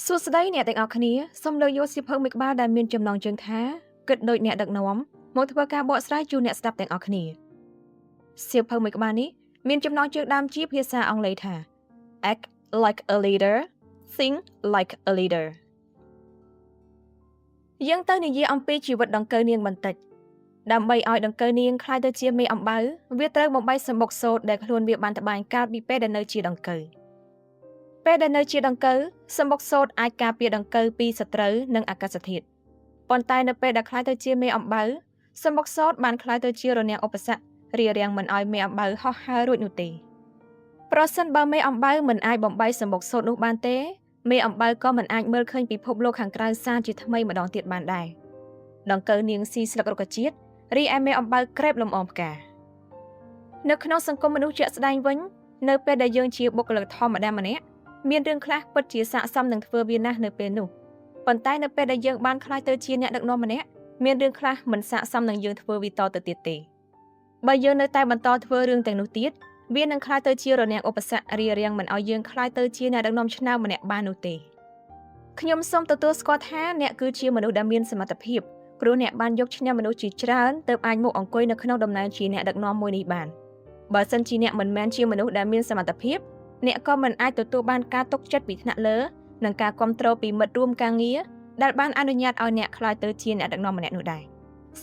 សួស្តីអ្នកទាំងអស់គ្នាសូមលើកយកសៀវភៅមួយក្បាលដែលមានចំណងជើងថាគិតដូចអ្នកដឹកនាំមកធ្វើការបកស្រាយជូនអ្នកស្ដាប់ទាំងអស់គ្នាសៀវភៅមួយក្បាលនេះមានចំណងជើងដើមជាភាសាអង់គ្លេសថា Act like a leader, think like a leader យើងទៅនិយាយអំពីជីវិតដង្កូវនាងបន្តិចដើម្បីឲ្យដង្កូវនាងក្លាយទៅជាមេអំបៅវាត្រូវបំបីសម្បុកសូត្រដែលខ្លួនវាបានត្បាញកាលពីពេលដែលនៅជាដង្កូវពេលដែលនៅជាដង្កូវសម្បុកសូត្រអាចការពារដង្កូវពីសត្រូវនិងអាកាសធាតុប៉ុន្តែនៅពេលដែលក្លាយទៅជាមេអំបៅសម្បុកសូត្របានក្លាយទៅជារនាំងឧបសគ្គរារាំងមិនឲ្យមេអំបៅហោះហើររួចនោះទេប្រសិនបើមេអំបៅមិនអាចបំបីសម្បុកសូត្រនោះបានទេមេអំបៅក៏មិនអាចមើលឃើញពិភពលោកខាងក្រៅសាជាថ្មីម្ដងទៀតបានដែរដង្កូវនាងស៊ីស្លឹករុក្ខជាតិរីឯមេអំបៅក្រេបលំអងផ្កានៅក្នុងសង្គមមនុស្សជាក់ស្ដែងវិញនៅពេលដែលយើងជាបុគ្គលិកធម្មតាម្នាក់មានរឿងខ្លះពិតជាស័ក្តិសមនឹងធ្វើវាណាស់នៅពេលនោះប៉ុន្តែនៅពេលដែលយើងបានក្លាយទៅជាអ្នកដឹកនាំម្នាក់មានរឿងខ្លះមិនស័ក្តិសមនឹងយើងធ្វើវាតទៅទៀតទេបើយើងនៅតែបន្តធ្វើរឿងទាំងនោះទៀតវានឹងក្លាយទៅជារនាំងឧបសគ្គរារាំងមិនឲ្យយើងក្លាយទៅជាអ្នកដឹកនាំឆ្នើមម្នាក់បាននោះទេខ្ញុំសូមទទួលស្គាល់ថាអ្នកគឺជាមនុស្សដែលមានសមត្ថភាពព្រោះអ្នកបានយកឈ្នះមនុស្សជាច្រើនទើបអាចមកអង្គុយនៅក្នុងតំណែងជាអ្នកដឹកនាំមួយនេះបានបើសិនជាអ្នកមិនមែនជាមនុស្សដែលមានសមត្ថភាពអ្នកក៏មិនអាចទទួលបានការទុកចិត្តពីថ្នាក់លើនិងការគាំទ្រពីមិត្តរួមការងារដែលបានអនុញ្ញាតឲ្យអ្នកក្លាយទៅជាអ្នកដឹកនាំម្នាក់នោះដែរ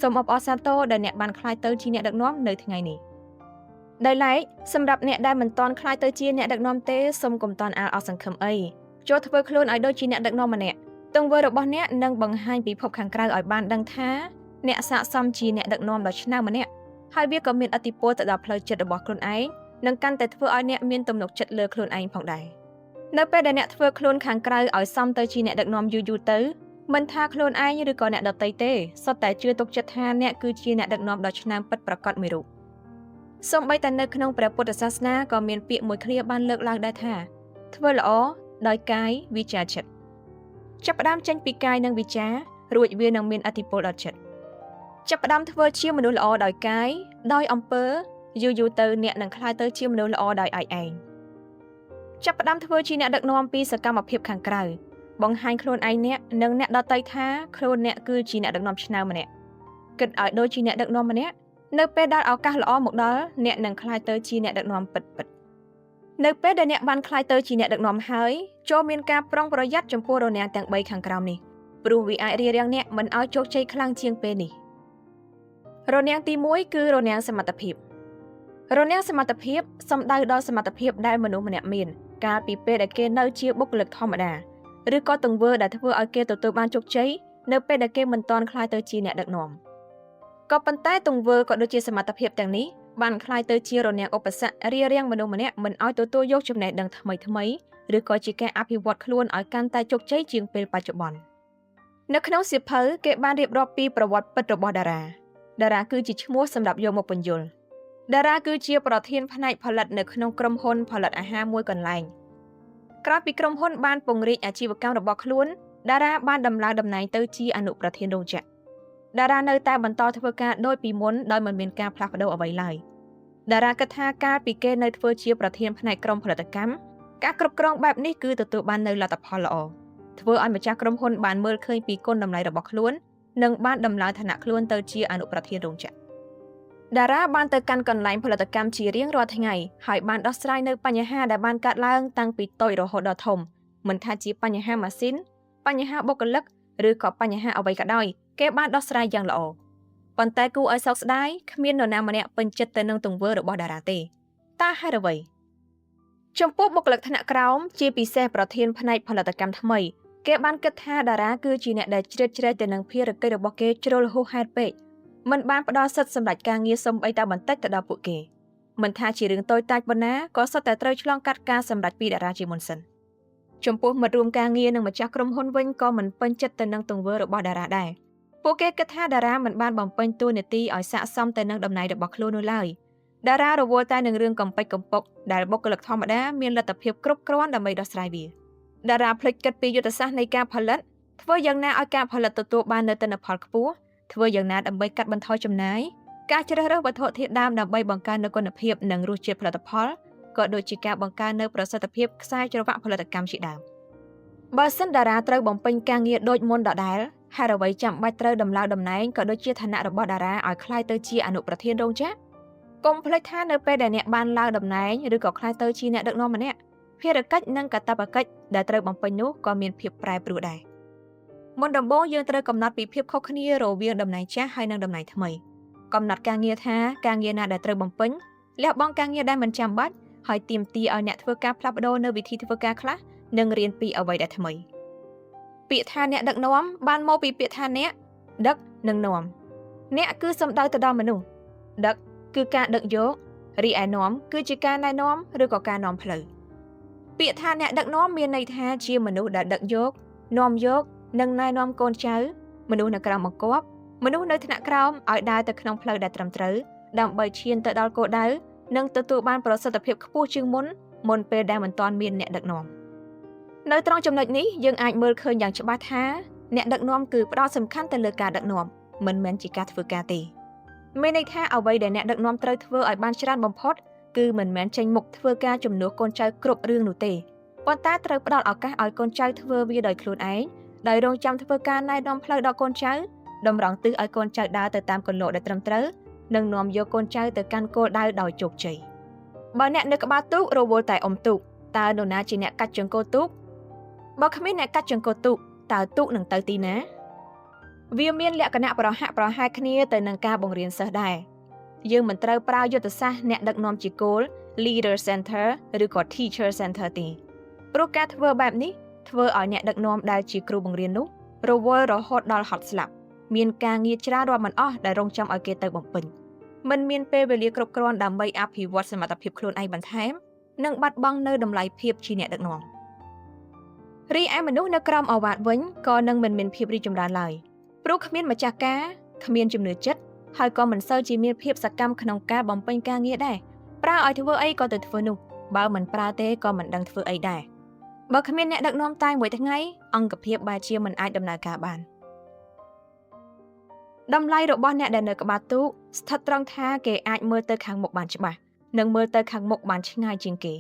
សូមអបអរសាទរដែលអ្នកបានក្លាយទៅជាអ្នកដឹកនាំនៅថ្ងៃនេះដោយឡែកសម្រាប់អ្នកដែលមិនទាន់ក្លាយទៅជាអ្នកដឹកនាំទេសូមកុំទាន់អាលអស់សង្ឃឹមអីចូលធ្វើខ្លួនឲ្យដូចជាអ្នកដឹកនាំម្នាក់ទង្វើរបស់អ្នកនឹងបង្ហាញពិភពខាងក្រៅឲ្យបានដឹងថាអ្នកស័ក្តិសមជាអ្នកដឹកនាំដ៏ឆ្នើមម្នាក់ហើយវាក៏មានឥទ្ធិពលទៅដល់ផ្លូវចិត្តរបស់ខ្លួនឯងនឹងកាន់តែធ្វើឲ្យអ្នកមានទំនុកចិត្តលើខ្លួនឯងផងដែរនៅពេលដែលអ្នកធ្វើខ្លួនខាងក្រៅឲ្យសមទៅជាអ្នកដឹកនាំយូរទៅមិនថាខ្លួនឯងឬក៏អ្នកដទៃទេសុទ្ធតែជឿទុកចិត្តថាអ្នកគឺជាអ្នកដឹកនាំដ៏ឆ្នើមពិតប្រាកដមួយរូបសូម្បីតែនៅក្នុងព្រះពុទ្ធសាសនាក៏មានពាក្យមួយឃ្លាបានលើកឡើងដែរថាធ្វើល្អដោយកាយវាចាចិត្តចាប់ផ្ដើមចេញពីកាយនិងវាចារួចវានឹងមានឥទ្ធិពលដល់ចិត្តចាប់ផ្ដើមធ្វើជាមនុស្សល្អដោយកាយដោយអំពើយូរទៅអ្នកនឹងក្លាយទៅជាមនុស្សល្អដោយឯងចាប់ផ្ដើមធ្វើជាអ្នកដឹកនាំពីសកម្មភាពខាងក្រៅបង្ហាញខ្លួនឯងអ្នកនិងអ្នកដទៃថាខ្លួនអ្នកគឺជាអ្នកដឹកនាំឆ្នើមម្នាក់គិតឲ្យដូចជាអ្នកដឹកនាំម្នាក់នៅពេលដែលឱកាសល្អមកដល់អ្នកនឹងក្លាយទៅជាអ្នកដឹកនាំពិតៗនៅពេលដែលអ្នកបានក្លាយទៅជាអ្នកដឹកនាំហើយចូលមានការប្រុងប្រយ័ត្នចំពោះរនាំងទាំង3ខាងក្រោមនេះព្រោះវាអាចរារាំងអ្នកមិនឲ្យជោគជ័យខ្លាំងជាងពេលនេះរនាំងទី1គឺរនាំងសមត្ថភាពរនាំងសមត្ថភាពសំដៅដល់សមត្ថភាពដែលមនុស្សម្នាក់មានកាលពីពេលដែលគេនៅជាបុគ្គលិកធម្មតាឬក៏ទង្វើដែលធ្វើឲ្យគេទទួលបានជោគជ័យនៅពេលដែលគេមិនទាន់ក្លាយទៅជាអ្នកដឹកនាំក៏ប៉ុន្តែទង្វើក៏ដូចជាសមត្ថភាពទាំងនេះបានក្លាយទៅជារនាំងឧបសគ្គរារាំងមនុស្សម្នាក់មិនឲ្យទទួលយកចំណេះដឹងថ្មីឬក៏ជាការអភិវឌ្ឍខ្លួនឲ្យកាន់តែជោគជ័យជាងពេលបច្ចុប្បន្ននៅក្នុងសៀវភៅគេបានរៀបរាប់ពីប្រវត្តិពិតរបស់តារាគឺជាឈ្មោះសម្រាប់យកមកពន្យល់តារាគឺជាប្រធានផ្នែកផលិតនៅក្នុងក្រុមហ៊ុនផលិតអាហារមួយកន្លែងក្រោយពីក្រុមហ៊ុនបានពង្រីកអាជីវកម្មរបស់ខ្លួនតារាបានដំឡើងតំណែងទៅជាអនុប្រធានរោងចក្រតារានៅតែបន្តធ្វើការដូចពីមុនដោយមិនមានការផ្លាស់ប្ដូរអ្វីឡើយតារាគិតថាកាលពីគេនៅធ្វើជាប្រធានផ្នែកក្រុមផលិតកម្មការគ្រប់គ្រងបែបនេះគឺទទួលបាននូវលទ្ធផលល្អធ្វើឲ្យម្ចាស់ក្រុមហ៊ុនបានមើលឃើញពីគុណតម្លៃរបស់ខ្លួននិងបានដំឡើងឋានៈខ្លួនទៅជាអនុប្រធានរោងចក្រតារាបានទៅកាន់កន្លែងផលិតកម្មជារៀងរាល់ថ្ងៃហើយបានដោះស្រាយនៅបញ្ហាដែលបានកើតឡើងតាំងពីតូចរហូតដល់ធំមិនថាជាបញ្ហាម៉ាស៊ីនបញ្ហាបុគ្គលិកឬក៏បញ្ហាអ្វីក៏ដោយគេបានដោះស្រាយយ៉ាងល្អប៉ុន្តែគួរឲ្យសោកស្ដាយគ្មាននរណាម្នាក់ពេញចិត្តទៅនឹងទង្វើរបស់តារាទេតើហេតុអ្វីចំពោះបុគ្គលិកថ្នាក់ក្រោមជាពិសេសប្រធានផ្នែកផលិតកម្មថ្មីគេបានគិតថាតារាគឺជាអ្នកដែលជ្រៀតជ្រែកទៅនឹងភារកិច្ចរបស់គេជ្រុលហួសហេតុពេកមិនបានផ្ដល់សិទ្ធិសម្រេចការងារសូម្បីតែបន្តិចទៅដល់ពួកគេមិនថាជារឿងតូចតាចប៉ុណ្ណាក៏សុទ្ធតែត្រូវឆ្លងកាត់ការសម្រេចពីតារាជាមុនសិនចំពោះមិត្តរួមការងារនិងម្ចាស់ក្រុមហ៊ុនវិញក៏មិនពេញចិត្តទៅនឹងទង្វើរបស់តារាដែរពួកគេគិតថាតារាមិនបានបំពេញតួនាទីឲ្យស័ក្តិសមទៅនឹងតំណែងរបស់ខ្លួននោះឡើយតារារវល់តែនឹងរឿងកំពេចកំពុកដែលបុគ្គលិកធម្មតាមានលទ្ធភាពគ្រប់គ្រាន់ដើម្បីដោះស្រាយវាតារាភ្លេចគិតពីយុទ្ធសាស្ត្រនៃការផលិតធ្វើយ៉ាងណាឲ្យការផលិតទទួលបាននូវទិន្នផលខ្ពស់ធ្វើយ៉ាងណាដើម្បីកាត់បន្ថយចំណាយការជ្រើសរើសវត្ថុធាតុដើមដើម្បីបង្កើននូវគុណភាពនិងរសជាតិផលិតផលក៏ដូចជាការបង្កើននូវប្រសិទ្ធភាពខ្សែច្រវាក់ផលិតកម្មជាដើម បើសិនតារាត្រូវបំពេញការងារដូចមុនដដែលហេតុអ្វីចាំបាច់ត្រូវដំឡើងតំណែងក៏ដូចជាឋានៈរបស់តារាឲ្យคล้ายទៅជាអនុប្រធានរោងចក្រកុំភ្លេចថានៅពេលដែលអ្នកបានឡើងតំណែងឬក៏คล้ายទៅជាអ្នកដឹកនាំម្នាក់ភារកិច្ចនិងកាតព្វកិច្ចដែលត្រូវបំពេញនោះក៏មានភាពប្រែប្រួលដែរមុនដំបូងយើងត្រូវកំណត់ពីភាពខុសគ្នារវាងតំណែងចាស់ហើយនិងតំណែងថ្មីកំណត់ការងារថាការងារណាដែលត្រូវបំពេញលះបង់ការងារដែលមិនចាំបាច់ហើយទាមទារឲ្យអ្នកធ្វើការផ្លាស់ប្ដូរនៅវិធីធ្វើការខ្លះនិងរៀនពីអ្វីដែលថ្មីពាក្យថាអ្នកដឹកនាំបានមកពីពាក្យថាអ្នកដឹកនិងនាំអ្នកគឺសំដៅទៅដល់មនុស្សដឹកគឺការដឹកយករីឯនាំគឺជាការណែនាំឬក៏ការនាំផ្លូវពាក្យថាអ្នកដឹកនាំមានន័យថាជាមនុស្សដែលដឹកយកនាំយកនិងណែនាំកូនចៅមនុស្សនៅក្រោមបង្គាប់មនុស្សនៅថ្នាក់ក្រោមឲ្យដើរទៅក្នុងផ្លូវដែលត្រឹមត្រូវដើម្បីឈានទៅដល់គោលដៅនិងទទួលបានប្រសិទ្ធភាពខ្ពស់ជាងមុនពេលដែលមិនទាន់មានអ្នកដឹកនាំនៅត្រង់ចំណុចនេះយើងអាចមើលឃើញយ៉ាងច្បាស់ថាអ្នកដឹកនាំគឺផ្ដោតសំខាន់ទៅលើការដឹកនាំមិនមែនជាការធ្វើការទេមានន័យថាអ្វីដែលអ្នកដឹកនាំត្រូវធ្វើឲ្យបានច្រើនបំផុតគឺមិនមែនចេញមុខធ្វើការជំនួសកូនចៅគ្រប់រឿងនោះទេប៉ុន្តែត្រូវផ្ដល់ឱកាសឲ្យកូនចៅធ្វើវាដោយខ្លួនឯងដោយរងចាំធ្វើការណែនាំផ្លូវដល់កូនចៅតម្រង់ទិសឲ្យកូនចៅដើរទៅតាមគន្លងដែលត្រឹមត្រូវនិងនាំយកកូនចៅទៅកាន់គោលដៅដោយជោគជ័យបើអ្នកនៅក្បាលទូករវល់តែអុំទូកតើនរណាជាអ្នកកាត់ចង្កូតទូកបើគ្មានអ្នកកាត់ចង្កូតទូកតើទូកនឹងទៅទីណាវាមានលក្ខណៈប្រហាក់ប្រហែលគ្នាទៅនឹងការបង្រៀនសិស្សដែរយើងមិនត្រូវប្រើយុទ្ធសាស្ត្រអ្នកដឹកនាំជាគោល leader center ឬក៏ teacher center ទេព្រោះការធ្វើបែបនេះធ្វើឲ្យអ្នកដឹកនាំដែលជាគ្រូបង្រៀននោះរវល់រហូតដល់ហត់ស្លាប់មានការងារច្រើនរាប់មិនអស់ដែលរងចាំឲ្យគេទៅបំពេញមិនមានពេលវេលាគ្រប់គ្រាន់ដើម្បីអភិវឌ្ឍសមត្ថភាពខ្លួនឯងបន្ថែមនិងបាត់បង់នៅតម្លៃភាពជាអ្នកដឹកនាំរីឯមនុស្សនៅក្រោមឱវាទវិញក៏នឹងមិនមានភាពរីកចម្រើនឡើយព្រោះគ្មានម្ចាស់ការគ្មានជំនឿចិត្តហើយក៏មិនសូវជាមានភាពសកម្មក្នុងការបំពេញការងារដែរប្រើឲ្យធ្វើអីក៏ទៅធ្វើនោះបើមិនប្រើទេក៏មិនដឹងធ្វើអីដែរបើគ្មានអ្នកដឹកនាំតែមួយថ្ងៃអង្គភាពបែរជាមិនអាចដំណើរការបានតម្លៃរបស់អ្នកដែលនៅក្បាលទូកស្ថិតត្រង់ថាគេអាចមើលទៅខាងមុខបានច្បាស់និងមើលទៅខាងមុខបានឆ្ងាយជាងគេ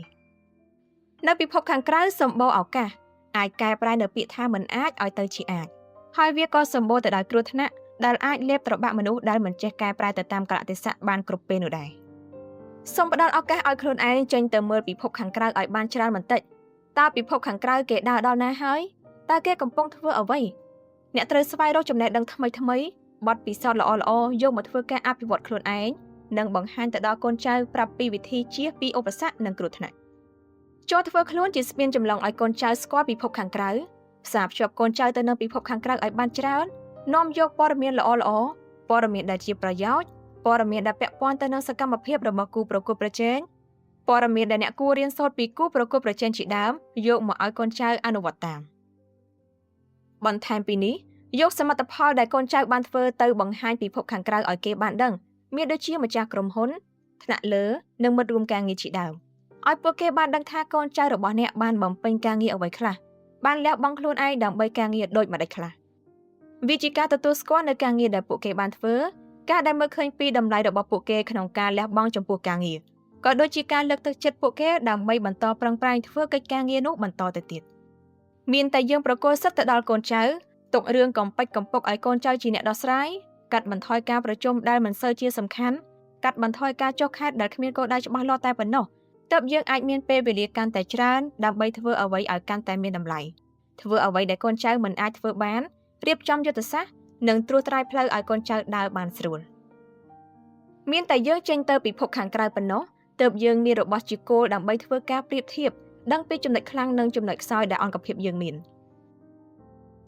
នៅពិភពខាងក្រៅសម្បូរឱកាសអាចកែប្រែនៅពាក្យថាមិនអាចឲ្យទៅជាអាចហើយវាក៏សម្បូរទៅដោយគ្រោះថ្នាក់ដែលអាចលេបត្របាក់មនុស្សដែលមិនចេះកែប្រែទៅតាមកាលៈទេសៈបានគ្រប់ពេលនោះដែរសូមផ្ដល់ឱកាសឲ្យខ្លួនឯងចេញទៅមើលពិភពខាងក្រៅឲ្យបានច្រើនបន្តិចតើពិភពខាងក្រៅគេដើរដល់ណាហើយតើគេកំពុងធ្វើអ្វីអ្នកត្រូវស្វែងរកចំណេះដឹងថ្មីបទពិសោធន៍ល្អៗយកមកធ្វើការអភិវឌ្ឍខ្លួនឯងនិងបង្ហាញទៅដល់កូនចៅប្រាប់ពីវិធីជៀសពីឧបសគ្គនិងគ្រោះថ្នាក់ចូលធ្វើខ្លួនជាស្ពានចម្លងឲ្យកូនចៅស្គាល់ពិភពខាងក្រៅផ្សារភ្ជាប់កូនចៅទៅនឹងពិភពខាងក្រៅឲ្យបានច្រើននាំយកព័ត៌មានល្អៗព័ត៌មានដែលជាប្រយោជន៍ព័ត៌មានដែលពាក់ព័ន្ធទៅនឹងសកម្មភាពរបស់គូប្រកួតប្រជែងព័ត៌មានដែលអ្នកគួររៀនសូត្រពីគូប្រកួតប្រជែងជាដើមយកមកឲ្យកូនចៅអនុវត្តតាមបន្ថែមពីនេះយកសមិទ្ធផលដែលកូនចៅបានធ្វើទៅបង្ហាញពិភពខាងក្រៅឲ្យគេបានដឹងមានដូចជាម្ចាស់ក្រុមហ៊ុនថ្នាក់លើនិងមិត្តរួមការងារជាដើមឲ្យពួកគេបានដឹងថាកូនចៅរបស់អ្នកបានបំពេញការងារអ្វីខ្លះបានលះបង់ខ្លួនឯងដើម្បីការងារដូចម្តេចខ្លះវាជាការទទួលស្គាល់នៅការងារដែលពួកគេបានធ្វើការដែលមើលឃើញពីតម្លៃរបស់ពួកគេក្នុងការលះបង់ចំពោះការងារក៏ដូចជាការលើកទឹកចិត្តពួកគេដើម្បីបន្តប្រឹងប្រែងធ្វើកិច្ចការងារនោះបន្តទៅទៀតមានតែយើងប្រគល់សិទ្ធិទៅដល់កូនចៅទុករឿងកំពេចកំពុកឲ្យកូនចៅជាអ្នកដោះស្រាយកាត់បន្ថយការប្រជុំដែលមិនសូវជាសំខាន់កាត់បន្ថយការចុះខេត្តដែលគ្មានគោលដៅច្បាស់លាស់តែប៉ុណ្ណោះទើបយើងអាចមានពេលវេលាកាន់តែច្រើនដើម្បីធ្វើអ្វីឲ្យកាន់តែមានតម្លៃធ្វើអ្វីដែលកូនចៅមិនអាចធ្វើបានរៀបចំយុទ្ធសាស្ត្រនិងត្រួសត្រាយផ្លូវឲ្យកូនចៅដើរបានស្រួលមានតែយើងចេញទៅពិភពខាងក្រៅប៉ុណ្ណោះទើបយើងមានរបស់ជាគោលដើម្បីធ្វើការប្រៀបធៀបដឹងពីចំណុចខ្លាំងនិងចំណុចខ្សោយដែលអង្គភាពយើងមាន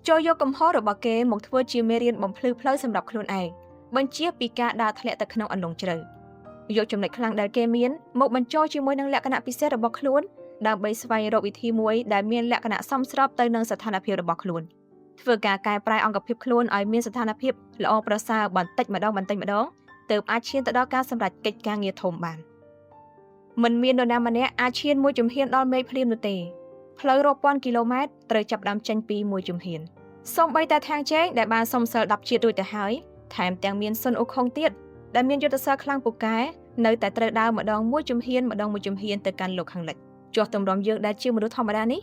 ចូលយកកំហុសរបស់គេមកធ្វើជាមេរៀនបំភ្លឺផ្លូវសម្រាប់ខ្លួនឯងបញ្ជាពីការដើរធ្លាក់ទៅក្នុងអន្លង់ជ្រៅយកចំណុចខ្លាំងដែលគេមានមកបញ្ចូលជាមួយនឹងលក្ខណៈពិសេសរបស់ខ្លួនដើម្បីស្វែងរកវិធីមួយដែលមានលក្ខណៈសមស្របទៅនឹងស្ថានភាពរបស់ខ្លួនធ្វើការកែប្រែអង្គភាពខ្លួនឲ្យមានស្ថានភាពល្អប្រសើរបន្តិចម្ដងទើបអាចឈានទៅដល់ការសម្រេចកិច្ចការងារធំបានមិនមាននរណាម្នាក់អាចឈានមួយជំហានដល់មេឃភ្លៀងនោះទេផ្លូវរាប់ពាន់គីឡូម៉ែត្រត្រូវចាប់ផ្ដើមចេញពីមួយជំហានសូម្បីតែທາງជែងដែលបានសុំសិល10ជាតិរួចទៅហើយថែមទាំងមានសុនអ៊ូខុងទៀតដែលមានយុទ្ធសាស្ត្រខ្លាំងពូកែនៅតែត្រូវដើរម្ដងមួយជំហានទៅកាន់លោកខាងលិចចុះទម្រាំយើងដែលជាមនុស្សធម្មតានេះ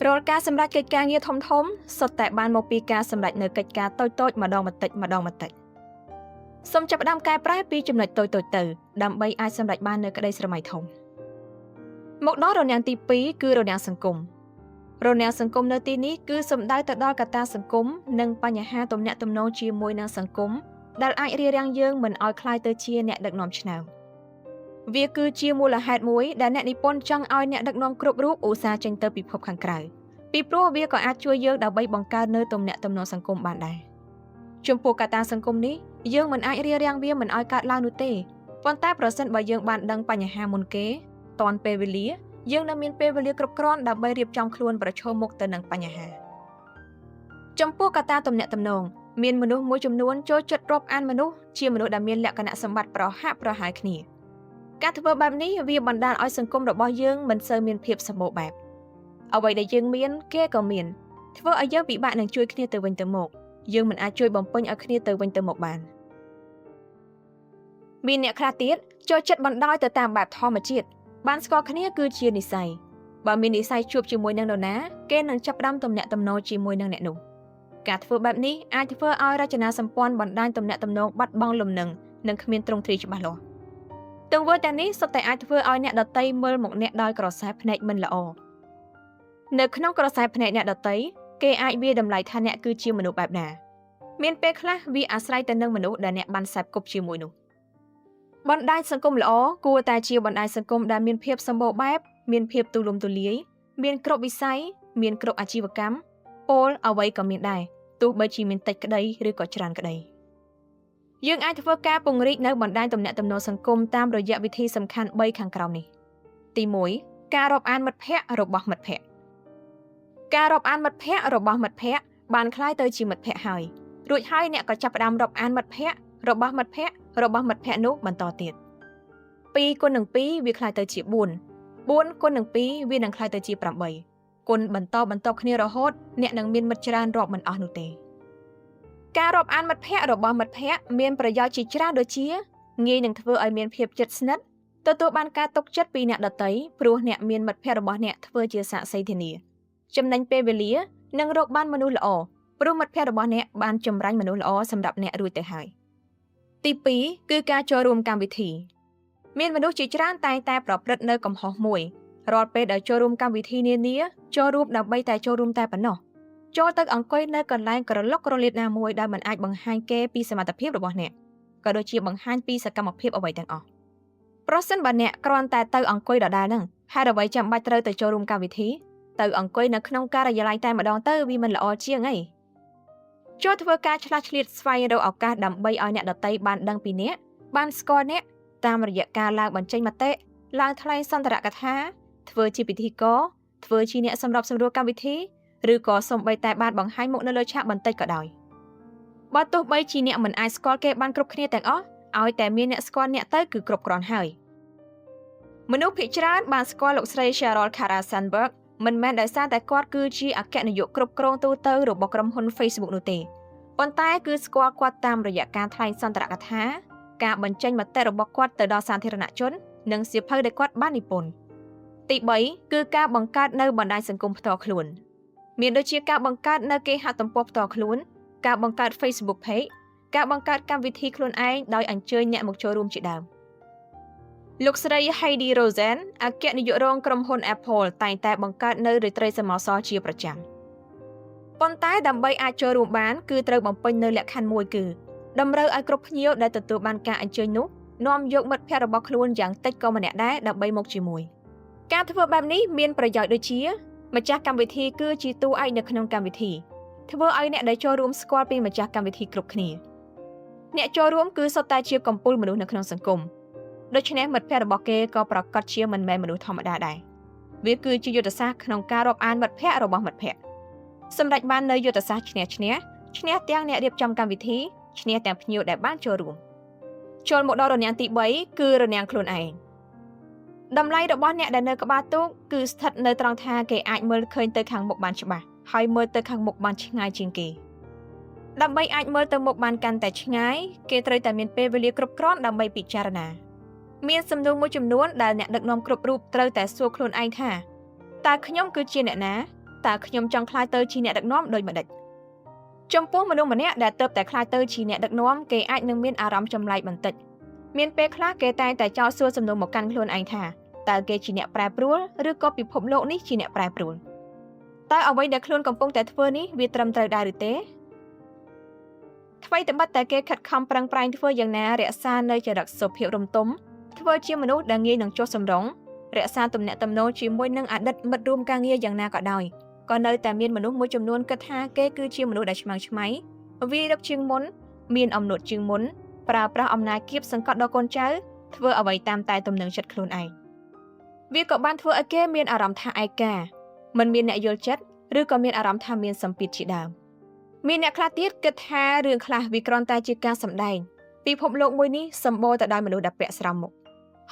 រាល់ការសម្រេចកិច្ចការងារធំៗសុទ្ធតែបានមកពីការសម្រេចនៅកិច្ចការតូចៗម្ដងបន្តិចសូមចាប់ផ្ដើមកែប្រែពីចំណុចតូចៗទៅដើម្បីអាចសម្រេចបាននូវក្តីស្រមៃធំមកដល់រនាំងទី2គឺរនាំងសង្គមរនាំងសង្គមនៅទីនេះគឺសំដៅទៅដល់កត្តាសង្គមនិងបញ្ហាទំនាក់ទំនងជាមួយនឹងសង្គមដែលអាចរារាំងយើងមិនឲ្យក្លាយទៅជាអ្នកដឹកនាំឆ្នើមវាគឺជាមូលហេតុមួយដែលអ្នកនិពន្ធចង់ឲ្យអ្នកដឹកនាំគ្រប់រូបឧស្សាហ៍ចេញទៅពិភពខាងក្រៅពីព្រោះវាក៏អាចជួយយើងដើម្បីបង្កើតនូវទំនាក់ទំនងសង្គមបានដែរចំពោះកត្តាសង្គមនេះយើងមិនអាចរារាំងវាមិនឲ្យកើតឡើងនោះទេប៉ុន្តែប្រសិនបើយើងបានដឹងបញ្ហាមុនគេទាន់ពេលវេលាយើងនឹងមានពេលវេលាគ្រប់គ្រាន់ដើម្បីរៀបចំខ្លួនប្រឈមមុខទៅនឹងបញ្ហាចំពោះកត្តាទំនាក់ទំនងមានមនុស្សមួយចំនួនចូលចិត្តរាប់អានមនុស្សជាមនុស្សដែលមានលក្ខណៈសម្បត្តិប្រហាក់ប្រហែលគ្នាការធ្វើបែបនេះវាបណ្ដាលឲ្យសង្គមរបស់យើងមិនសូវមានភាពសម្បូរបែបអ្វីដែលយើងមានគេក៏មានធ្វើឲ្យយើងពិបាកនឹងជួយគ្នាទៅវិញទៅមកយើងមិនអាចជួយបំពេញឲ្យគ្នាទៅវិញទៅមកបានមានអ្នកខ្លះទៀតចូលចិត្តបណ្ដោយទៅតាមបែបធម្មជាតិបានស្គាល់គ្នាគឺជានិស្ស័យបើមាននិស្ស័យជួបជាមួយនឹងនរណាគេនឹងចាប់ផ្ដើមទំនាក់ទំនងជាមួយនឹងអ្នកនោះការធ្វើបែបនេះអាចធ្វើឲ្យរចនាសម្ព័ន្ធបណ្ដាញទំនាក់ទំនងបាត់បង់លំនឹងនិងគ្មានទ្រង់ទ្រាយច្បាស់លាស់ទង្វើទាំងនេះសុទ្ធតែអាចធ្វើឲ្យអ្នកដទៃមើលមកអ្នកដោយក្រសែភ្នែកមិនល្អនៅក្នុងក្រសែភ្នែកអ្នកដទៃគេអាចវាតម្លៃថាអ្នកគឺជាមនុស្សបែបណាមានពេលខ្លះវាអាស្រ័យទៅនឹងមនុស្សដែលអ្នកបានសេពគប់ជាមួយនោះបណ្ដាញសង្គមល្អគួរតែជាបណ្ដាញសង្គមដែលមានភាពសម្បូរបែបមានភាពទូលំទូលាយមានគ្រប់វិស័យមានគ្រប់អាជីវកម្មពលអ្វីក៏មានដែរទោះបីជាមានតិចក្តីឬក៏ច្រើនក្តីយើងអាចធ្វើការពង្រីកនៅបណ្ដាញទំនាក់ទំនងសង្គមតាមរយៈវិធីសំខាន់3ខាងក្រោមនេះទី1ការរាប់អានមិត្តភ័ក្តិរបស់មិត្តភ័ក្តិការរាប់អានមិត្តភ័ក្តិរបស់មិត្តភ័ក្តិបានคล้ายទៅជាមិត្តភ័ក្តិហើយរួចហើយអ្នកក៏ចាប់ផ្ដើមរាប់អានមិត្តភ័ក្តិរបស់មិត្តភ័ក្តិរបស់មិត្តភ័ក្តិនោះបន្តទៀត2គុណនឹង2វាคล้ายទៅជា4គុណនឹង2វានឹងคล้ายទៅជា8គុណបន្តគ្នារហូតអ្នកនឹងមានមិត្តច្រើនរាប់មិនអស់នោះទេការរាប់អានមិត្តភ័ក្តិរបស់មិត្តភ័ក្តិមានប្រយោជន៍ជាច្រើនដូចជាងាយនឹងធ្វើឲ្យមានភាពជិតស្និទ្ធទទួលបានការទុកចិត្តពីអ្នកដទៃព្រោះអ្នកមានមិត្តភ័ក្តិរបស់អ្នកធ្វើជាសាក្សីធានាចំណេញពេលវេលានិងរកបានមនុស្សល្អព្រោះមិត្តភ័ក្តិរបស់អ្នកបានចម្រាញ់មនុស្សល្អសម្រាប់អ្នករួចទៅហើយទី2គឺការចូលរួមកម្មវិធីមានមនុស្សជាច្រើនតែងតែប្រព្រឹត្តនៅកំហុសមួយរាល់ពេលដែលចូលរួមកម្មវិធីនានាចូលរួមដើម្បីតែចូលរួមតែប៉ុណ្ណោះចូលទៅអង្គុយនៅកន្លែងក្រឡុកក្រលៀតណាមួយដែលមិនអាចបង្ហាញគេពីសមត្ថភាពរបស់អ្នកក៏ដូចជាបង្ហាញពីសកម្មភាពអ្វីទាំងអស់ប្រសិនបើអ្នកគ្រាន់តែទៅអង្គុយដដែលហ្នឹងហើយអ្វីចាំបាច់ត្រូវទៅចូលរួមកម្មវិធីទៅអង្គុយនៅក្នុងការិយាល័យតែម្ដងទៅវាមិនល្អជាងអីចូលធ្វើការឆ្លាស់ឆ្លៀតស្វែងរកឱកាសដើម្បីឲ្យអ្នកដទៃបានដឹងពីអ្នកបានស្គាល់អ្នកតាមរយៈការឡើងបញ្ចេញមតិឡើងថ្លែងសន្ទរកថាធ្វើជាពិធីករធ្វើជាអ្នកសម្របសម្រួលកម្មវិធីឬក៏សូម្បីតែបានបង្ហាញមុខនៅលើឆាកបន្តិចក៏ដោយបើទោះបីជាអ្នកមិនអាចស្គាល់គេបានគ្រប់គ្នាទាំងអស់ឲ្យតែមានអ្នកស្គាល់អ្នកទៅគឺគ្រប់គ្រាន់ហើយមនុស្សភាគច្រើនបានស្គាល់លោកស្រី Sheryl Kara Sandberg មិនមែនដោយសារតែគាត់គឺជាអគ្គនាយកគ្រប់គ្រងទូទៅរបស់ក្រុមហ៊ុន Facebook នោះទេប៉ុន្តែគឺស្គាល់គាត់តាមរយៈការថ្លែងសន្ទរកថាការបញ្ចេញមតិរបស់គាត់ទៅដល់សាធារណជននិងសៀវភៅដែលគាត់បាននិពន្ធទី3គឺការបង្កើតនៅបណ្ដាញសង្គមផ្ទាល់ខ្លួនមានដូចជាការបង្កើតនៅគេហទំព័រផ្ទាល់ខ្លួនការបង្កើត Facebook Page ការបង្កើតកម្មវិធីខ្លួនឯងដោយអញ្ជើញអ្នកមកចូលរួមជាដើមលោកស្រី Heidi Rosen អគ្គនាយករងក្រុមហ៊ុន Apple តែងតែបង្កើតនៅរាត្រីសមសជាប្រចាំប៉ុន្តែដើម្បីអាចចូលរួមបានគឺត្រូវបំពេញនៅលក្ខខណ្ឌមួយគឺតម្រូវឲ្យគ្រប់ភ្ញៀវដែលទទួលបានការអញ្ជើញនោះនាំយកមិត្តភ័ក្តិរបស់ខ្លួនយ៉ាងតិចក៏ម្នាក់ដែរដើម្បីមកជាមួយការធ្វើបែបនេះមានប្រយោជន៍ដូចជាម្ចាស់កម្មវិធីគឺជាតួឯកនៅក្នុងកម្មវិធីធ្វើឲ្យអ្នកដែលចូលរួមស្គាល់ពីម្ចាស់កម្មវិធីគ្រប់គ្នាអ្នកចូលរួមគឺសុទ្ធតែជាកំពូលមនុស្សនៅក្នុងសង្គមដូច្នេះមិត្តភ័ក្តិរបស់គេក៏ប្រកាសជាមិនមែនមនុស្សធម្មតាដែរវាគឺជាយុទ្ធសាស្ត្រក្នុងការរាប់អានមិត្តភ័ក្តិរបស់មិត្តភ័ក្តិសម្រាប់បាននៅយុទ្ធសាស្ត្រឈ្នះទាំងអ្នករៀបចំកម្មវិធីឈ្នះទាំងភ្ញៀវដែលបានចូលរួមចូលមកដល់រនាំងទី3គឺរនាំងខ្លួនឯងតម្លៃរបស់អ្នកដែលនៅក្បាលទូកគឺស្ថិតនៅត្រង់ថាគេអាចមើលឃើញទៅខាងមុខបានច្បាស់ហើយមើលទៅខាងមុខបានឆ្ងាយជាងគេដើម្បីអាចមើលទៅមុខបានកាន់តែឆ្ងាយគេត្រូវតែមានពេលវេលាគ្រប់គ្រាន់ដើម្បីពិចារណាមានសំណួរមួយចំនួនដែលអ្នកដឹកនាំគ្រប់រូបត្រូវតែសួរខ្លួនឯងថាតើខ្ញុំគឺជាអ្នកណា តើខ្ញុំចង់ខ្លាចទៅជាអ្នកដឹកនាំដូចម្ដេចចំពោះមនុស្សម្នាក់ដែលទៅតែខ្លាចទៅជាអ្នកដឹកនាំគេអាចនឹងមានអារម្មណ៍ចម្លែកបន្តិចមានពេលខ្លះគេតែងតែចោទសួរសំណួរមកកាន់ខ្លួនឯងថាតើគេជាអ្នកប្រែប្រួលឬក៏ពិភពលោកនេះជាអ្នកប្រែប្រួលតើអ្វីដែលខ្លួនកំពុងតែធ្វើនេះវាត្រឹមត្រូវដែរឬទេអ្វីត្បិតតែគេខិតខំប្រឹងប្រែងធ្វើយ៉ាងណារក្សានៅចរិតសុភាពរម្ទុំធ្វើជាមនុស្សដែលងាយនឹងចុះសម្រុងរក្សាទំនាក់ទំនងជាមួយនឹងអតីតមិត្តរួមការងារយ៉ាងណាក៏ដោយក៏នៅតែមានមនុស្សមួយចំនួនគិតថាគេគឺជាមនុស្សដែលឆ្មាំងឆ្មៃវាយរឹកជាងមុនមានអំណួតជាងមុនប្រើប្រាស់អំណាចគៀបសង្កត់ដល់កូនចៅធ្វើអ្វីតាមតែទំនឹងចិត្តខ្លួនឯងវាក៏បានធ្វើឲ្យគេមានអារម្មណ៍ថាឯកាមិនមានអ្នកយល់ចិត្តឬក៏មានអារម្មណ៍ថាមានសម្ពាធជាដើមមានអ្នកខ្លះទៀតគិតថារឿងខ្លះវាគ្រាន់តែជាការសម្ដែងពិភពលោកមួយនេះសម្បូរទៅដោយមនុស្សដែលពាក់ស្រោមមុខ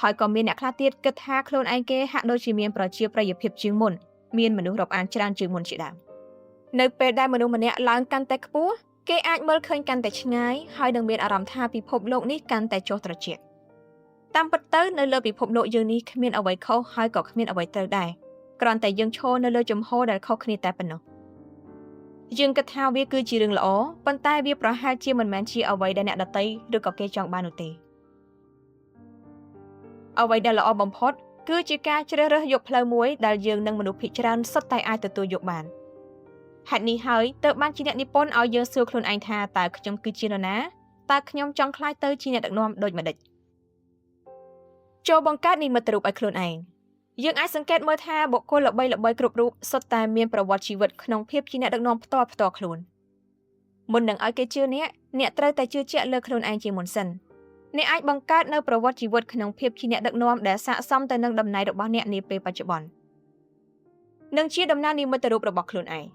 ហើយក៏មានអ្នកខ្លះទៀតគិតថាខ្លួនឯងគេហាក់ដូចជាមានប្រជាប្រិយភាពជាងមុនមានមនុស្សរាប់អានច្រើនជាងមុនជាដើមនៅពេលដែលមនុស្សម្នាក់ឡើងកាន់តែខ្ពស់គេអាចមើលឃើញកាន់តែឆ្ងាយហើយនឹងមានអារម្មណ៍ថាពិភពលោកនេះកាន់តែចុះត្រជាក់តាមពិតទៅនៅលើពិភពលោកយើងនេះគ្មានអ្វីខុសហើយក៏គ្មានអ្វីត្រូវដែរគ្រាន់តែយើងឈរនៅលើជំហរដែលខុសគ្នាតែប៉ុណ្ណោះយើងគិតថាវាគឺជារឿងល្អប៉ុន្តែវាប្រហែលជាមិនមែនជាអ្វីដែលអ្នកដទៃឬក៏គេចង់បាននោះទេអ្វីដែលល្អបំផុតគឺជាការជ្រើសរើសយកផ្លូវមួយដែលយើងនិងមនុស្សភាគច្រើនសុទ្ធតែអាចទទួលយកបានហេតុនេះហើយទើបបានជាអ្នកនិពន្ធឲ្យយើងសួរខ្លួនឯងថាតើខ្ញុំគឺជានរណាតើខ្ញុំចង់ក្លាយទៅជាអ្នកដឹកនាំដូចម្ដេចចូលបង្កើតនិមិត្តរូបឲ្យខ្លួនឯងយើងអាចសង្កេតមើលថាបុគ្គលល្បីៗគ្រប់រូបសុទ្ធតែមានប្រវត្តិជីវិតក្នុងភាពជាអ្នកដឹកនាំផ្ទាល់ខ្លួនមុននឹងឲ្យគេជឿអ្នកត្រូវតែជឿជាក់លើខ្លួនឯងជាមុនសិនអ្នកអាចបង្កើតនៅប្រវត្តិជីវិតក្នុងភាពជាអ្នកដឹកនាំដែលស័ក្តិសមទៅនឹងតំណែងរបស់អ្នកនាពេលបច្ចុប្បន្ននិងជាដំណើរនិមិត្តរូបរបស់ខ្លួនឯង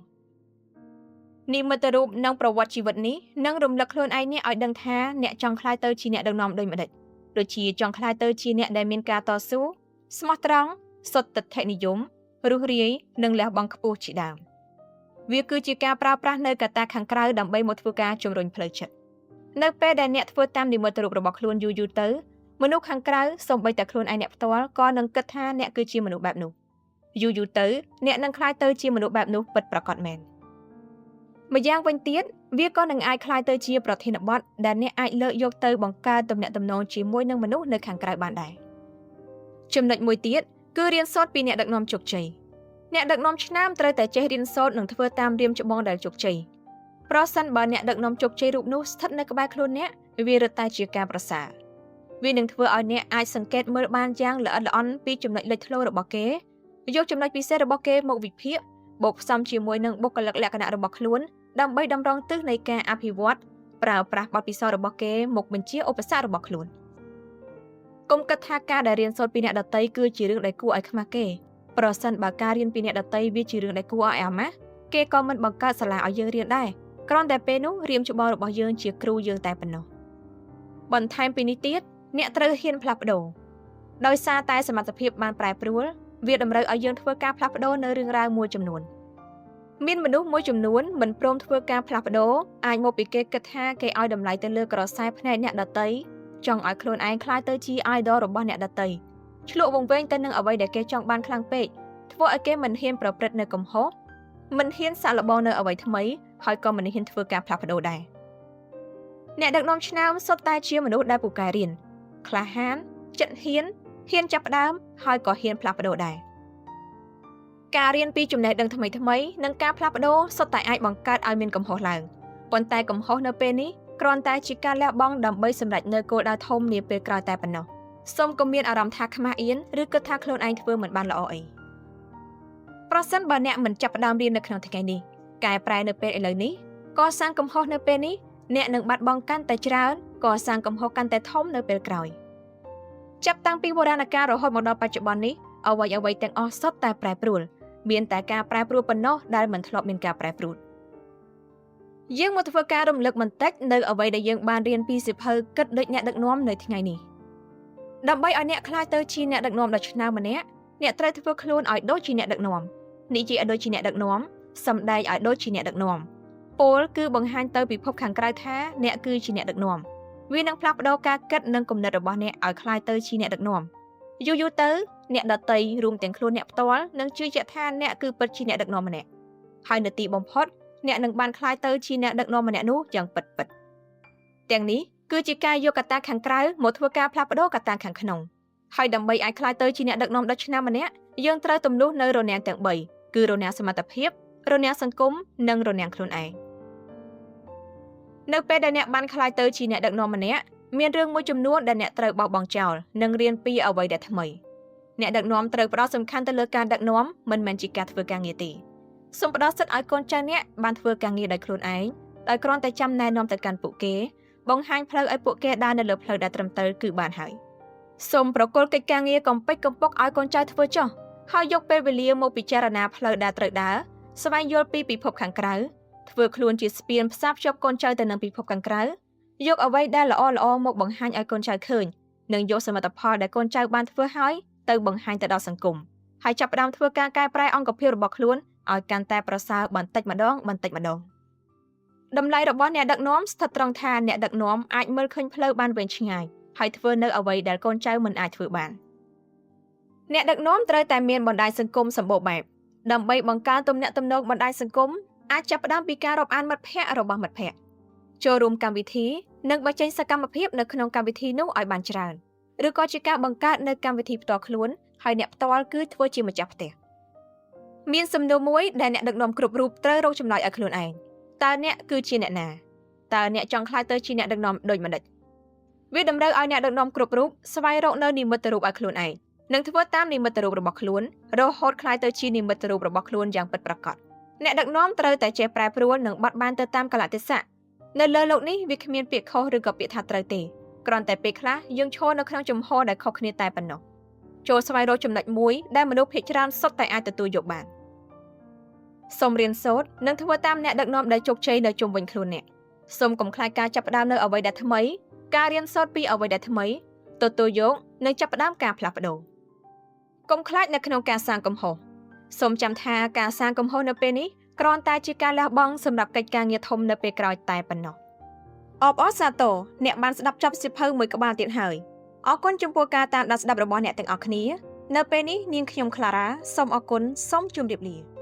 និមិត្តរូបនិងប្រវត្តិជីវិតនេះនឹងរំលឹកខ្លួនឯងនេះឲ្យដឹងថាអ្នកចង់ក្លាយទៅជាអ្នកដឹកនាំដូចម្ដេចដូចជាចង់ក្លាយទៅជាអ្នកដែលមានការតស៊ូស្មោះត្រង់សុទ្ធទិដ្ឋិនិយមរុះរាយនិងលះបង់ខ្ពស់ជាដើមវាគឺជាការប្រើប្រាស់នៅកត្តាខាងក្រៅដើម្បីមកធ្វើការជំរុញផ្លូវចិត្តនៅពេលដែលអ្នកធ្វើតាមនិមិត្តរូបរបស់ខ្លួនយូរទៅមនុស្សខាងក្រៅសូម្បីតែខ្លួនឯងអ្នកផ្ទាល់ក៏នឹងគិតថាអ្នកគឺជាមនុស្សបែបនោះយូរទៅអ្នកនឹងក្លាយទៅជាមនុស្សបែបនោះពិតប្រាកដមែនម្យ៉ាងវិញទៀតវាក៏នឹងអាចក្លាយទៅជាប្រធានបទដែលអ្នកអាចលើកយកទៅបង្កើតទំនាក់ទំនងជាមួយនឹងមនុស្សនៅខាងក្រៅបានដែរចំណុចមួយទៀតគឺរៀនសូត្រពីអ្នកដឹកនាំជោគជ័យអ្នកដឹកនាំឆ្នើមត្រូវតែចេះរៀនសូត្រនិងធ្វើតាមរៀមច្បងដែលជោគជ័យប្រសិនបើអ្នកដឹកនាំជោគជ័យរូបនោះស្ថិតនៅក្បែរខ្លួនអ្នកវារឹតតែជាការប្រសើរវានឹងធ្វើឲ្យអ្នកអាចសង្កេតមើលបានយ៉ាងល្អិតល្អន់ពីចំណុចលេចធ្លោរបស់គេយកចំណុចពិសេសរបស់គេមកវិភាគបូកផ្សំជាមួយនឹងបុគ្គលិកលក្ខណៈរបស់ខ្លួនដើម្បីតម្រង់ទិសនៃការអភិវឌ្ឍប្រើប្រាស់បទពិសោធន៍របស់គេមកបញ្ជាឧបសគ្គរបស់ខ្លួនកុំគិតថាការដែលរៀនសូត្រពីអ្នកដទៃគឺជារឿងដែលគួរឲ្យខ្មាស់គេប្រសិនបើការរៀនពីអ្នកដទៃវាជារឿងដែលគួរឲ្យអាម៉ាស់គេក៏មិនបង្កើតសាលាឲ្យយើងរៀនដែរគ្រាន់តែពេលនោះរៀមច្បងរបស់យើងជាគ្រូយើងតែប៉ុណ្ណោះបន្ថែមពីនេះទៀតអ្នកត្រូវហ៊ានផ្លាស់ប្ដូរដោយសារតែសមត្ថភាពបានប្រែប្រួលវាតម្រូវឲ្យយើងធ្វើការផ្លាស់ប្ដូរនៅរឿងរ៉ាវមួយចំនួនមានមនុស្សមួយចំនួនមិនព្រមធ្វើការផ្លាស់ប្ដូរអាចមកពីគេគិតថាគេឲ្យតម្លៃទៅលើក្រសែភ្នែកអ្នកដទៃចង់ឲ្យខ្លួនឯងក្លាយទៅជា idol របស់អ្នកដទៃឆ្លក់វង្វេងទៅនឹងអ្វីដែលគេចង់បានខ្លាំងពេកធ្វើឲ្យគេមិនហ៊ានប្រព្រឹត្តនៅកំហុសមិនហ៊ានសាកល្បងនៅអ្វីថ្មីហើយក៏មិនហ៊ានធ្វើការផ្លាស់ប្ដូរដែរអ្នកដឹកនាំឆ្នើមសុទ្ធតែជាមនុស្សដែលពូកែរៀនក្លាហានចិត្តហ៊ានចាប់ផ្ដើមហើយក៏ហ៊ានផ្លាស់ប្ដូរដែរការរៀនពីចំណេះដឹងថ្មីនិងការផ្លាស់ប្ដូរសុទ្ធតែអាចបង្កើតឲ្យមានកំហុសឡើងប៉ុន្តែកំហុសនៅពេលនេះគ្រាន់តែជាការលះបង់ដើម្បីសម្រេចនៅគោលដៅធំនាពេលក្រោយតែប៉ុណ្ណោះសូមកុំមានអារម្មណ៍ថាខ្មាស់អៀនឬគិតថាខ្លួនឯងធ្វើមិនបានល្អអីប្រសិនបើអ្នកមិនចាប់ផ្ដើមរៀននៅក្នុងថ្ងៃនេះកែប្រែនៅពេលឥឡូវនេះកសាងកំហុសនៅពេលនេះអ្នកនឹងបាត់បង់កាន់តែច្រើនកសាងកំហុសកាន់តែធំនៅពេលក្រោយចាប់តាំងពីបុរាណកាលរហូតមកដល់បច្ចុប្បន្ននេះអ្វីទាំងអស់សុទ្ធតែប្រែប្រួលមានតែការប្រែប្រួលប៉ុណ្ណោះដែលមិនធ្លាប់មានការប្រែប្រួលយើងមកធ្វើការរំលឹកបន្តិចនៅអ្វីដែលយើងបានរៀនពីសៀវភៅគិតដូចអ្នកដឹកនាំនៅថ្ងៃនេះដើម្បីឲ្យអ្នកក្លាយទៅជាអ្នកដឹកនាំដ៏ឆ្នើមម្នាក់អ្នកត្រូវធ្វើខ្លួនឲ្យដូចជាអ្នកដឹកនាំនិយាយឲ្យដូចជាអ្នកដឹកនាំសម្ដែងឲ្យដូចជាអ្នកដឹកនាំពោលគឺបង្ហាញទៅពិភពខាងក្រៅថាអ្នកគឺជាអ្នកដឹកនាំវានឹងផ្លាស់ប្ដូរការគិតនិងគំនិតរបស់អ្នកឲ្យក្លាយទៅជាអ្នកដឹកនាំយូរទៅអ្នកដទៃរួមទាំងខ្លួនអ្នកផ្ទាល់នឹងជឿជាក់ថាអ្នកគឺពិតជាអ្នកដឹកនាំម្នាក់ ហើយនៅទីបំផុតអ្នកនឹងបានក្លាយទៅជាអ្នកដឹកនាំម្នាក់នោះយ៉ាងពិតៗទាំងនេះគឺជាការយកកត្តាខាងក្រៅមកធ្វើការផ្លាស់ប្ដូរកត្តាខាងក្នុងហើយដើម្បីអាចក្លាយទៅជាអ្នកដឹកនាំដ៏ឆ្នើមម្នាក់យើងត្រូវទម្លុះនៅរនាំងទាំង3គឺរនាំងសមត្ថភាពរនាំងសង្គមនិងរនាំងខ្លួនឯងនៅពេលដែលអ្នកបានក្លាយទៅជាអ្នកដឹកនាំម្នាក់មានរឿងមួយចំនួនដែលអ្នកត្រូវបោះបង់ចោលនិងរៀនពីអ្វីដែលថ្មីអ្នកដឹកនាំត្រូវផ្ដោតសំខាន់ទៅលើការដឹកនាំមិនមែនជាការធ្វើការងារទេសូមផ្ដោតសិទ្ធិឲ្យកូនចៅអ្នកបានធ្វើការងារដោយខ្លួនឯងដោយគ្រាន់តែចាំណែនាំទៅកាន់ពួកគេបង្ហាញផ្លូវឲ្យពួកគេដើរនៅលើផ្លូវដែលត្រឹមត្រូវគឺបានហើយសូមប្រគល់កិច្ចការងារកំពេចកំពុកឲ្យកូនចៅធ្វើចុះហើយយកពេលវេលាមកពិចារណាផ្លូវដែលត្រូវដើរស្វែងយល់ពីពិភពខាងក្រៅធ្វើខ្លួនជាស្ពានផ្សារភ្ជាប់កូនចៅទៅនឹងពិភពខាងក្រៅយកអ្វីដែលល្អៗមកបង្ហាញឲ្យកូនចៅឃើញនិងយកសមិទ្ធផលដែលកូនចៅបានធ្វើហើយទៅបង្ហាញទៅដល់សង្គមហើយចាប់ផ្ដើមធ្វើការកែប្រែអង្គភាពរបស់ខ្លួនឲ្យកាន់តែប្រសើរបន្តិចម្ដងតម្លៃរបស់អ្នកដឹកនាំស្ថិតត្រង់ថាអ្នកដឹកនាំអាចមើលឃើញផ្លូវបានវែងឆ្ងាយហើយធ្វើនៅអ្វីដែលកូនចៅមិនអាចធ្វើបានអ្នកដឹកនាំត្រូវតែមានបណ្ដាញសង្គមសម្បូរបែបដើម្បីបង្កើនទំនាក់ទំនងបណ្ដាញសង្គមអាចចាប់ផ្ដើមពីការរាប់អានមិត្តភ័ក្តិរបស់មិត្តភ័ក្តិចូលរួមកម្មវិធីនិងបញ្ចេញសកម្មភាពនៅក្នុងកម្មវិធីនោះឲ្យបានច្រើនឬក៏ជាការបង្កើតនៅកម្មវិធីផ្ទាល់ខ្លួនហើយអ្នកផ្ទាល់គឺធ្វើជាម្ចាស់ផ្ទះមានសំណួរមួយដែលអ្នកដឹកនាំគ្រប់រូបត្រូវរកចម្លើយឲ្យខ្លួនឯងតើអ្នកគឺជាអ្នកណាតើអ្នកចង់ក្លាយទៅជាអ្នកដឹកនាំដូចម្ដេចវាតម្រូវឲ្យអ្នកដឹកនាំគ្រប់រូបស្វែងរកនៅនិមិត្តរូបឲ្យខ្លួនឯងនិងធ្វើតាមនិមិត្តរូបរបស់ខ្លួនរហូតក្លាយទៅជានិមិត្តរូបរបស់ខ្លួនយ៉ាងពិតប្រាកដអ្នកដឹកនាំត្រូវតែចេះប្រែប្រួលនិងបត់បែនទៅតាមកលៈទេសៈនៅលើโลกនេះវាគ្មានពាក្យខុសឬក៏ពាក្យថាត្រូវទេគ្រាន់តែពេលខ្លះយើងឈរនៅក្នុងជំហរដែលខុសគ្នាតែប៉ុណ្ណោះចូលស្វែងរកចំណុចមួយដែលមនុស្សភាគច្រើនសុទ្ធតែអាចទទួលយកបានសូមរៀនសូត្រនិងធ្វើតាមអ្នកដឹកនាំដែលជោគជ័យនៅជុំវិញខ្លួនអ្នកសូមកុំខ្លាចការចាប់ផ្ដើមនៅអ្វីដែលថ្មីការរៀនសូត្រពីអ្វីដែលថ្មីទទួលយកនិងចាប់ផ្ដើមការផ្លាស់ប្ដូរកុំខ្លាចនៅក្នុងការសាងកំហុសសូមចាំថាការសាងកំហុសនៅពេលនេះគ្រាន់តែជាការលះបង់សម្រាប់កិច្ចការងារធំនៅពេលក្រោយតែប៉ុណ្ណោះអបអរសាទរអ្នកបានស្ដាប់ចប់សៀវភៅមួយក្បាលទៀតហើយអរគុណចំពោះការតាមដានស្ដាប់របស់អ្នកទាំងអស់គ្នានៅពេលនេះនាងខ្ញុំ Clara សូមអរគុណសូមជម្រាបលា